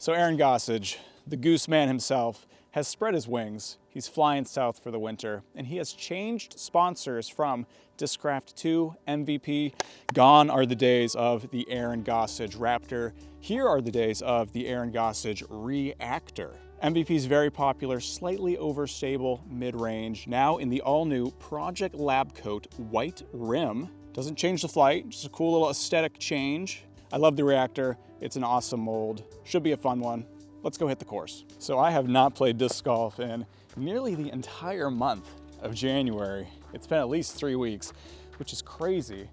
So Aaron Gossage, the Goose man himself, has spread his wings. He's flying south for the winter, and he has changed sponsors from Discraft to MVP. Gone are the days of the Aaron Gossage Raptor. Here are the days of the Aaron Gossage Reactor. MVP is very popular, slightly overstable mid-range, now in the all-new Project Lab Coat white rim. Doesn't change the flight, just a cool little aesthetic change. I love the Reactor. It's an awesome mold. Should be a fun one. Let's go hit the course. So I have not played disc golf in nearly the entire month of January. It's been at least 3 weeks, which is crazy,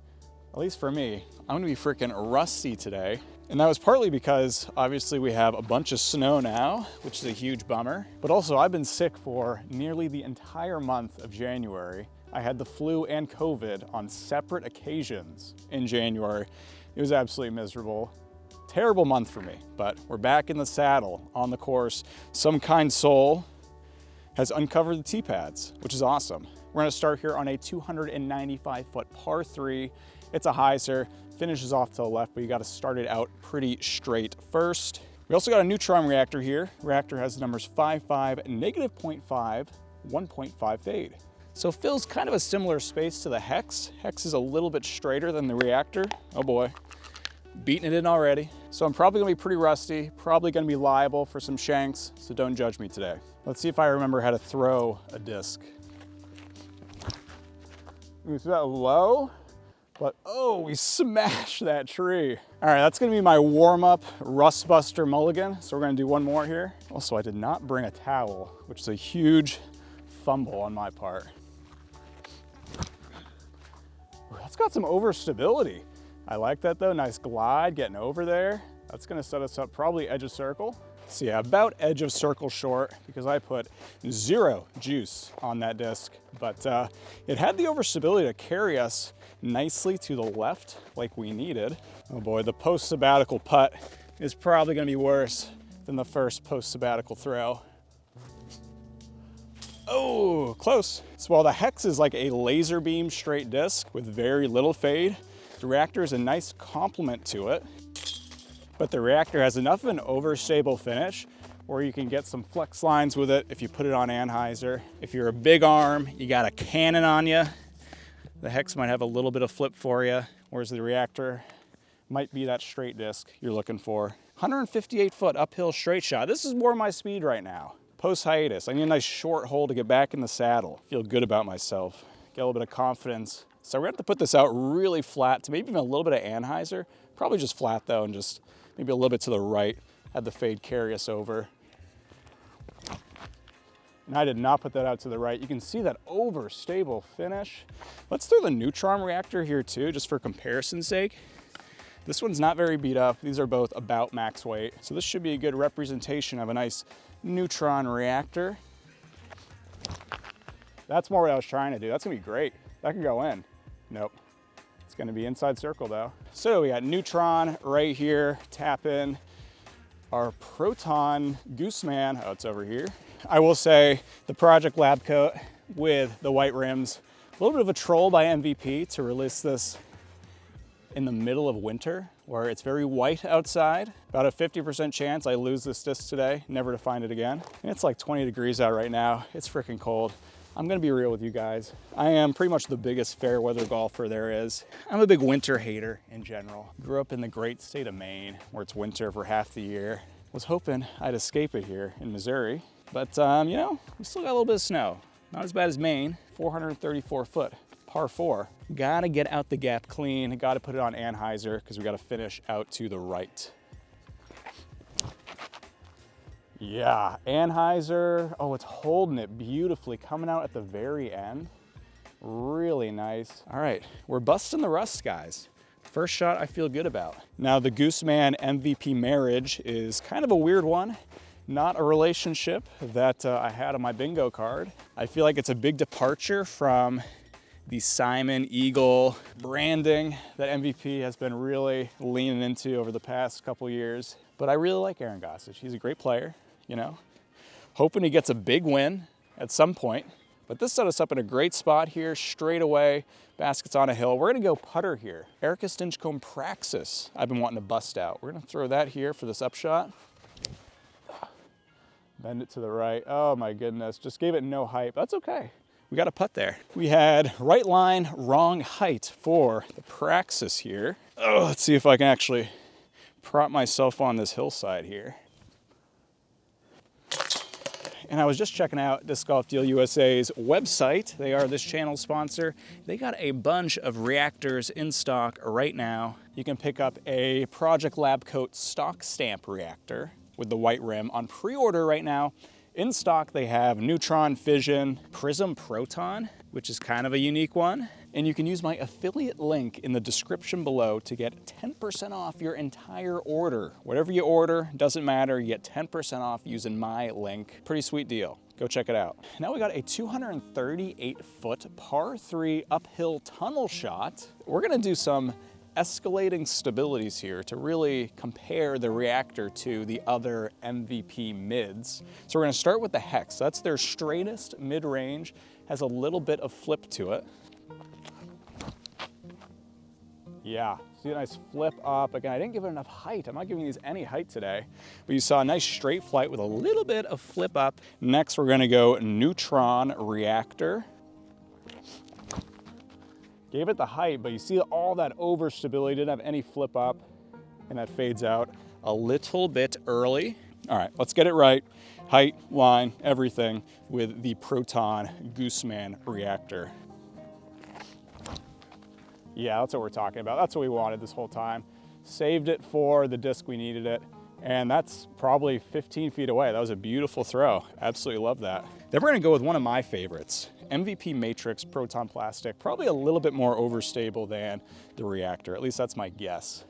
at least for me. I'm gonna be freaking rusty today. And that was partly because obviously we have a bunch of snow now, which is a huge bummer. But also I've been sick for nearly the entire month of January. I had the flu and COVID on separate occasions in January. It was absolutely miserable. Terrible month for me, but we're back in the saddle on the course. Some kind soul has uncovered the tee pads, which is awesome. We're gonna start here on a 295-foot par 3. It's a hyzer, finishes off to the left, but you gotta start it out pretty straight first. We also got a neutron reactor here. Reactor has the numbers 5.5, -0.5, 1.5 fade. So Phil's kind of a similar space to the Hex. Hex is a little bit straighter than the Reactor. Oh boy, beating it in already. So I'm probably gonna be pretty rusty, probably gonna be liable for some shanks, so don't judge me today. Let's see if I remember how to throw a disc. We threw that low, but oh, we smashed that tree. All right, that's gonna be my warm-up rust buster mulligan. So we're gonna do one more here. Also, I did not bring a towel, which is a huge fumble on my part. Ooh, that's got some overstability. I like that though, nice glide getting over there. That's gonna set us up probably edge of circle. So yeah, about edge of circle short because I put 0 juice on that disc, but it had the overstability to carry us nicely to the left like we needed. Oh boy, the post-sabbatical putt is probably gonna be worse than the first post-sabbatical throw. Oh, close. So while the Hex is like a laser beam straight disc with very little fade, the Reactor is a nice complement to it, but the Reactor has enough of an overstable finish where you can get some flex lines with it if you put it on anhyzer. If you're a big arm, you got a cannon on you, the Hex might have a little bit of flip for you, whereas the Reactor might be that straight disc you're looking for. 158-foot uphill straight shot. This is more my speed right now. Post hiatus, I need a nice short hole to get back in the saddle. Feel good about myself, get a little bit of confidence. So we're gonna have to put this out really flat to maybe even a little bit of anhyzer. Probably just flat though, and just maybe a little bit to the right. Had the fade carry us over. And I did not put that out to the right. You can see that overstable finish. Let's throw the neutron reactor here too, just for comparison's sake. This one's not very beat up. These are both about max weight. So this should be a good representation of a nice neutron reactor. That's more what I was trying to do. That's gonna be great. That can go in. Nope. It's gonna be inside circle though. So we got neutron right here, tap in. Our Proton Goose man, oh, it's over here. I will say the Project Lab Coat with the white rims, a little bit of a troll by MVP to release this in the middle of winter where it's very white outside. About a 50% chance I lose this disc today, never to find it again. And it's like 20 degrees out right now. It's freaking cold. I'm gonna be real with you guys. I am pretty much the biggest fair weather golfer there is. I'm a big winter hater in general. Grew up in the great state of Maine where it's winter for half the year. Was hoping I'd escape it here in Missouri. But you know, we still got a little bit of snow. Not as bad as Maine, 434 foot, par 4. Gotta get out the gap clean. Gotta put it on anhyzer because we gotta finish out to the right. Yeah, anhyzer, oh, it's holding it beautifully, coming out at the very end. Really nice. All right, we're busting the rust, guys. First shot I feel good about. Now the Gooseman MVP marriage is kind of a weird one. Not a relationship that I had on my bingo card. I feel like it's a big departure from the Simon Eagle branding that MVP has been really leaning into over the past couple years. But I really like Aaron Gossage. He's a great player, you know. Hoping he gets a big win at some point. But this set us up in a great spot here, straight away. Basket's on a hill. We're gonna go putter here. Erica Stinchcombe Praxis, I've been wanting to bust out. We're gonna throw that here for this upshot. Bend it to the right. Oh my goodness, just gave it no height. That's okay. We got a putt there. We had right line, wrong height for the Praxis here. Oh, let's see if I can actually prop myself on this hillside here. And I was just checking out Disc Golf Deal USA's website. They are this channel sponsor. They got a bunch of reactors in stock right now. You can pick up a Project Lab Coat stock stamp reactor with the white rim on pre-order right now. In stock, they have Neutron Fission, Prism Proton, which is kind of a unique one. And you can use my affiliate link in the description below to get 10% off your entire order. Whatever you order, doesn't matter, you get 10% off using my link. Pretty sweet deal. Go check it out. Now we got a 238-foot par 3 uphill tunnel shot. We're gonna do some escalating stabilities here to really compare the Reactor to the other MVP mids. So we're gonna start with the Hex. That's their straightest mid-range, has a little bit of flip to it. Yeah, see a nice flip up. Again, I didn't give it enough height. I'm not giving these any height today, but you saw a nice straight flight with a little bit of flip up. Next, we're gonna go Neutron Reactor. Gave it the height, but you see all that overstability, didn't have any flip up, and that fades out a little bit early. All right, let's get it right. Height, line, everything with the Proton Gooseman Reactor. Yeah, that's what we're talking about. That's what we wanted this whole time. Saved it for the disc we needed it, and that's probably 15 feet away. That was a beautiful throw. Absolutely love that. Then we're gonna go with one of my favorites, MVP Matrix Proton Plastic, probably a little bit more overstable than the Reactor. At least that's my guess.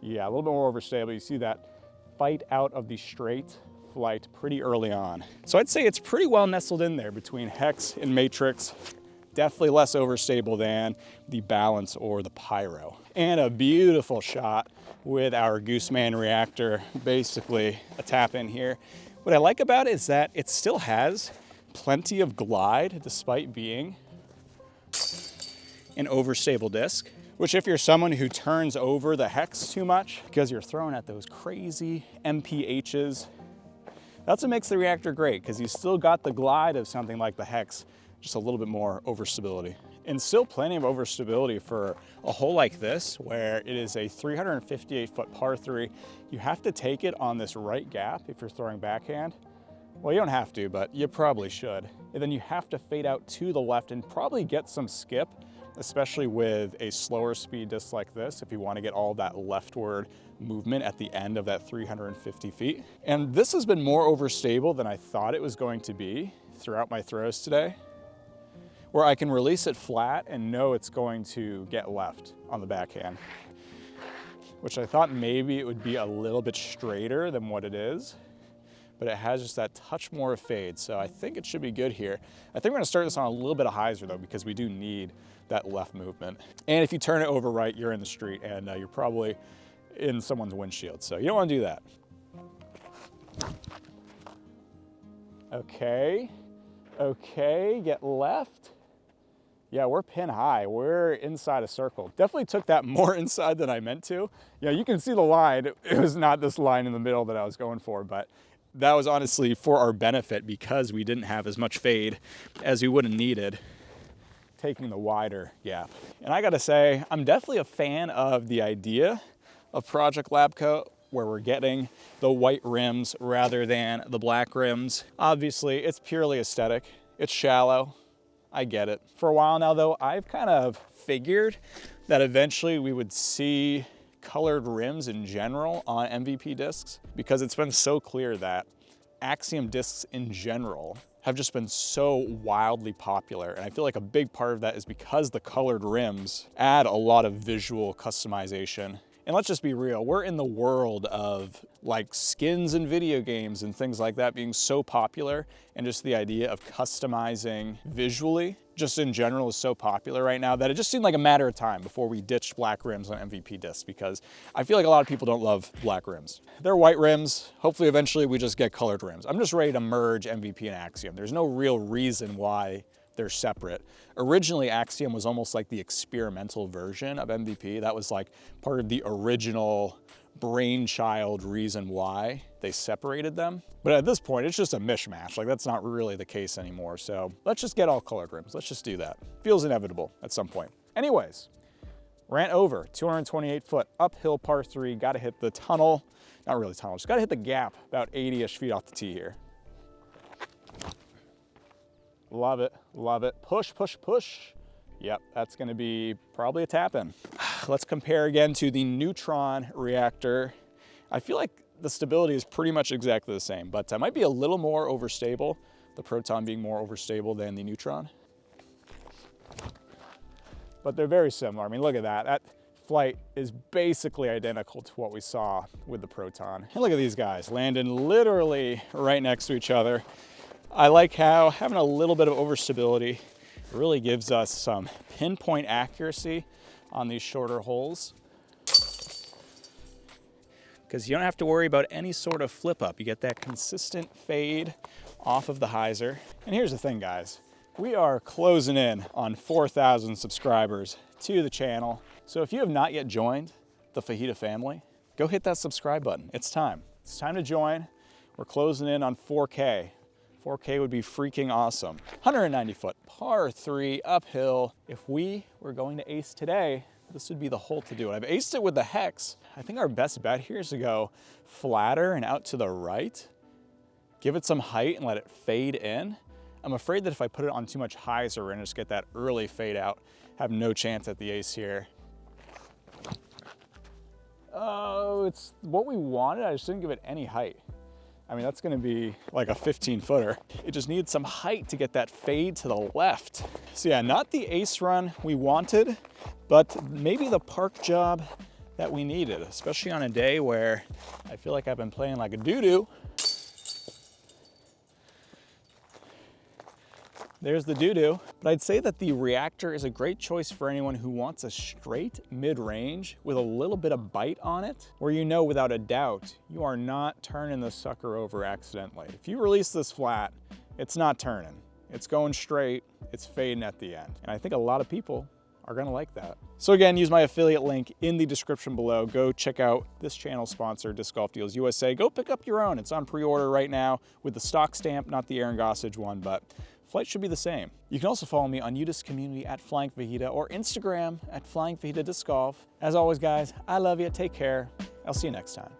Yeah, a little bit more overstable. You see that fight out of the straight flight pretty early on. So I'd say it's pretty well nestled in there between Hex and Matrix. Definitely less overstable than the Balance or the Pyro. And a beautiful shot with our Gooseman Reactor, basically a tap in here. What I like about it is that it still has plenty of glide despite being an overstable disc, which if you're someone who turns over the Hex too much because you're throwing at those crazy MPHs, that's what makes the Reactor great, because you still got the glide of something like the Hex, just a little bit more overstability. And still plenty of overstability for a hole like this, where it is a 358-foot par 3. You have to take it on this right gap if you're throwing backhand. Well, you don't have to, but you probably should. And then you have to fade out to the left and probably get some skip, especially with a slower speed disc like this, if you want to get all that leftward movement at the end of that 350 feet. And this has been more overstable than I thought it was going to be throughout my throws today, where I can release it flat and know it's going to get left on the backhand, which I thought maybe it would be a little bit straighter than what it is, but it has just that touch more of fade. So I think it should be good here. I think we're gonna start this on a little bit of hyzer though, because we do need that left movement. And if you turn it over right, you're in the street and you're probably in someone's windshield. So you don't wanna do that. Okay, get left. Yeah, we're pin high. We're inside a circle. Definitely took that more inside than I meant to. Yeah, you can see the line. It was not this line in the middle that I was going for, but that was honestly for our benefit because we didn't have as much fade as we would have needed taking the wider gap. And I gotta say, I'm definitely a fan of the idea of Project Lab Coat, where we're getting the white rims rather than the black rims. Obviously, it's purely aesthetic. It's shallow. I get it. For a while now though, I've kind of figured that eventually we would see colored rims in general on MVP discs, because it's been so clear that Axiom discs in general have just been so wildly popular. And I feel like a big part of that is because the colored rims add a lot of visual customization. And let's just be real, we're in the world of like skins in video games and things like that being so popular, and just the idea of customizing visually just in general is so popular right now that it just seemed like a matter of time before we ditched black rims on MVP discs, because I feel like a lot of people don't love black rims. They're white rims. Hopefully eventually we just get colored rims. I'm just ready to merge MVP and Axiom. There's no real reason why they're separate. Originally, Axiom was almost like the experimental version of MVP. That was like part of the original brainchild reason why they separated them. But at this point, it's just a mishmash. Like, that's not really the case anymore. So let's just get all color grims. Let's just do that. Feels inevitable at some point. Anyways, ran over 228 foot uphill par 3. Got to hit the tunnel. Not really tunnel, just got to hit the gap about 80-ish feet off the tee here. Love it, love it. Push, push, push. Yep, that's gonna be probably a tap in. Let's compare again to the Neutron Reactor. I feel like the stability is pretty much exactly the same, but it might be a little more overstable, the Proton being more overstable than the Neutron. But they're very similar. I mean, look at that. That flight is basically identical to what we saw with the Proton. And look at these guys, landing literally right next to each other. I like how having a little bit of overstability really gives us some pinpoint accuracy on these shorter holes, because you don't have to worry about any sort of flip up. You get that consistent fade off of the hyzer. And here's the thing, guys. We are closing in on 4,000 subscribers to the channel. So if you have not yet joined the Fajita family, go hit that subscribe button. It's time. It's time to join. We're closing in on 4K. 4K would be freaking awesome. 190 foot, par 3, uphill. If we were going to ace today, this would be the hole to do it. I've aced it with the hex. I think our best bet here is to go flatter and out to the right. Give it some height and let it fade in. I'm afraid that if I put it on too much hyzer, we're gonna just get that early fade out. Have no chance at the ace here. Oh, it's what we wanted. I just didn't give it any height. I mean, that's gonna be like a 15-footer. It just needs some height to get that fade to the left. So yeah, not the ace run we wanted, but maybe the park job that we needed, especially on a day where I feel like I've been playing like a doo-doo. There's the doo-doo. But I'd say that the Reactor is a great choice for anyone who wants a straight mid-range with a little bit of bite on it, where you know without a doubt you are not turning the sucker over accidentally. If you release this flat, it's not turning. It's going straight, it's fading at the end. And I think a lot of people are gonna like that. So again, use my affiliate link in the description below. Go check out this channel sponsor, Disc Golf Deals USA. Go pick up your own. It's on pre-order right now with the stock stamp, not the Aaron Gossage one, but flight should be the same. You can also follow me on UDisc community at Flying Fajita or Instagram at Flying Fajita Disc Golf. As always, guys, I love you. Take care. I'll see you next time.